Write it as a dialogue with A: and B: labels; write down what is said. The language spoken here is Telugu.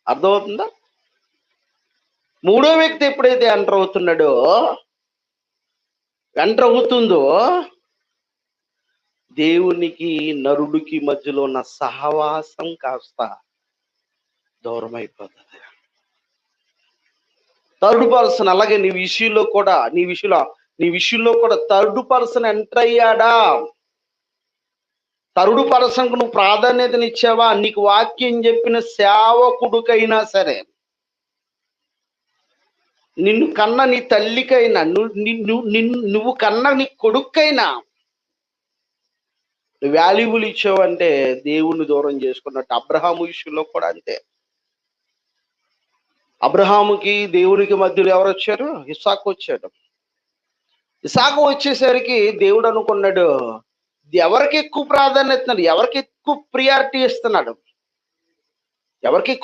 A: అర్థమవుతుందా? మూడో వ్యక్తి ఎప్పుడైతే ఎంటర్ అవుతుందో దేవునికి నరుడికి మధ్యలో ఉన్న సహవాసం కాస్త దూరం అయిపోతుంది. థర్డ్ పర్సన్ అలాగే నీ విషయంలో కూడా థర్డ్ పర్సన్ ఎంటర్ అయ్యాడా? థర్డ్ పర్సన్కు నువ్వు ప్రాధాన్యతనిచ్చావా? నీకు వాక్యం చెప్పిన సేవకుడికైనా సరే, నిన్ను కన్న నీ తల్లికైనా, నువ్వు కన్న నీ కొడుక్కైనా వాల్యుబుల్ ఇచ్చావంటే దేవుణ్ణి దూరం చేసుకున్నట్టు. అబ్రహాము విషయంలో కూడా అంతే. అబ్రహాముకి దేవునికి మధ్యలో ఎవరు వచ్చారు? ఇస్సాకు వచ్చాడు. ఇస్సాకు వచ్చేసరికి దేవుడు అనుకున్నాడు, ఎవరికి ఎక్కువ ప్రాధాన్యత ఇస్తున్నాడు, ఎవరికి ఎక్కువ ప్రియారిటీ ఇస్తున్నాడు, ఎవరికి ఎక్కువ